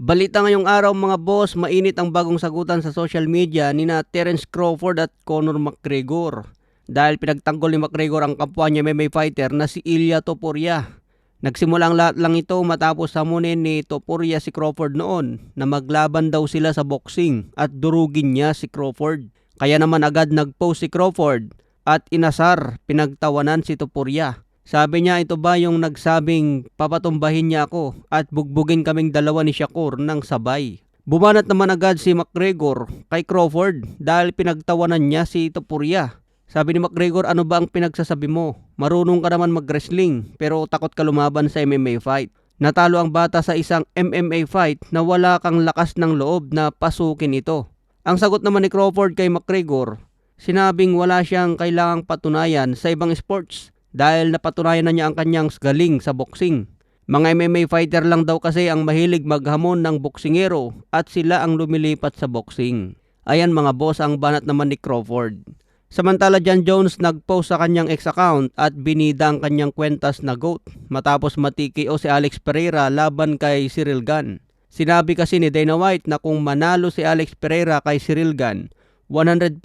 Balita ngayong araw mga boss, mainit ang bagong sagutan sa social media ni na Terence Crawford at Conor McGregor. Dahil pinagtanggol ni McGregor ang kapwa niya MMA fighter na si Ilia Topuria. Nagsimula ang lahat lang ito matapos hamunin ni Topuria si Crawford noon na maglaban daw sila sa boxing at durugin niya si Crawford. Kaya naman agad nag-post si Crawford at inasar, pinagtawanan si Topuria. Sabi niya, ito ba yung nagsabing papatumbahin niya ako at bugbugin kaming dalawa ni Shakur ng sabay. Bumanat naman agad si McGregor kay Crawford dahil pinagtawanan niya si Topuria. Sabi ni McGregor, ano ba ang pinagsasabi mo? Marunong ka naman mag-wrestling pero takot ka lumaban sa MMA fight. Natalo ang bata sa isang MMA fight na wala kang lakas ng loob na pasukin ito. Ang sagot naman ni Crawford kay McGregor, sinabing wala siyang kailangang patunayan sa ibang sports dahil napatunayan na niya ang kanyang galing sa boxing. Mga MMA fighter lang daw kasi ang mahilig maghamon ng boksingero at sila ang lumilipat sa boxing. Ayan mga boss ang banat naman ni Crawford. Samantala Jon Jones nagpost sa kanyang ex account at binida ang kanyang kwentas na GOAT matapos ma-TKO si Alex Pereira laban kay Ciryl Gane. Sinabi kasi ni Dana White na kung manalo si Alex Pereira kay Ciryl Gane, 100%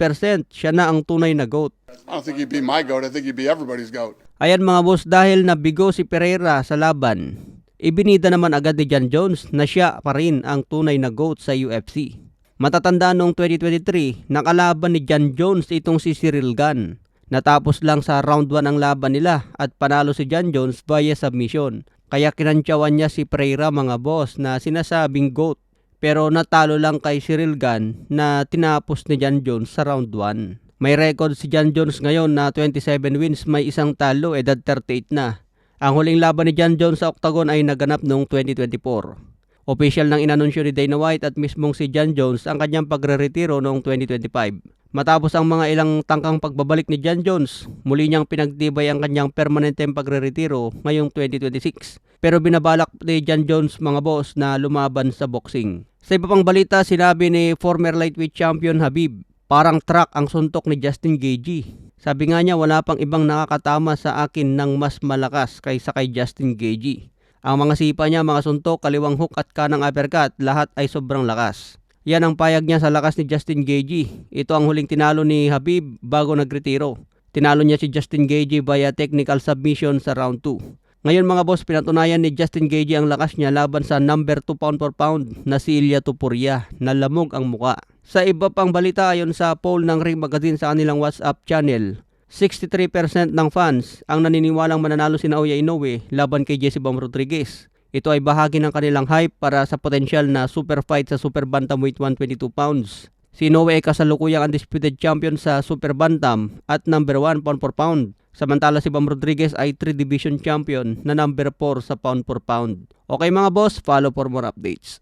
siya na ang tunay na GOAT. I don't think he'd be my GOAT. I think he'd be everybody's GOAT. Ayan mga boss, dahil nabigo si Pereira sa laban, ibinida naman agad ni Jon Jones na siya pa rin ang tunay na GOAT sa UFC. Matatanda noong 2023, nakalaban ni Jon Jones itong si Ciryl Gane. Natapos lang sa round 1 ang laban nila at panalo si Jon Jones via submission. Kaya kinantsawan niya si Pereira mga boss na sinasabing GOAT. Pero natalo lang kay Ciryl Gane na tinapos ni Jon Jones sa round 1. May record si Jon Jones ngayon na 27 wins, may isang talo, edad 38 na. Ang huling laban ni Jon Jones sa Octagon ay naganap noong 2024. Official nang inanunsyo ni Dana White at mismong si Jon Jones ang kanyang pagre-retiro noong 2025. Matapos ang mga ilang tangkang pagbabalik ni Jon Jones, muli niyang pinagtibay ang kanyang permanenteng pagre-retiro ngayong 2026. Pero binabalak ni Jon Jones mga boss na lumaban sa boxing. Sa iba pang balita, sinabi ni former lightweight champion Khabib, parang truck ang suntok ni Justin Gaethje. Sabi nga niya, wala pang ibang nakakatama sa akin ng mas malakas kaysa kay Justin Gaethje. Ang mga sipa niya, mga suntok, kaliwang hook at kanang uppercut, lahat ay sobrang lakas. Yan ang payag niya sa lakas ni Justin Gaethje. Ito ang huling tinalo ni Khabib bago nagretiro. Tinalo niya si Justin Gaethje via technical submission sa round 2. Ngayon mga boss, pinatunayan ni Justin Gaethje ang lakas niya laban sa number 2 pound for pound na si Ilia Topuria na lamog ang muka. Sa iba pang balita, ayon sa poll ng Ring Magazine sa kanilang WhatsApp channel, 63% ng fans ang naniniwalang mananalo si Naoya Inoue laban kay Jesse Bam Rodriguez. Ito ay bahagi ng kanilang hype para sa potensyal na super fight sa Super Bantamweight 122 pounds. Si Inoue ay kasalukuyang undisputed champion sa Super Bantam at number 1 pound for pound. Samantala si Bam Rodriguez ay 3 division champion na number 4 sa pound for pound. Okay mga boss, follow for more updates.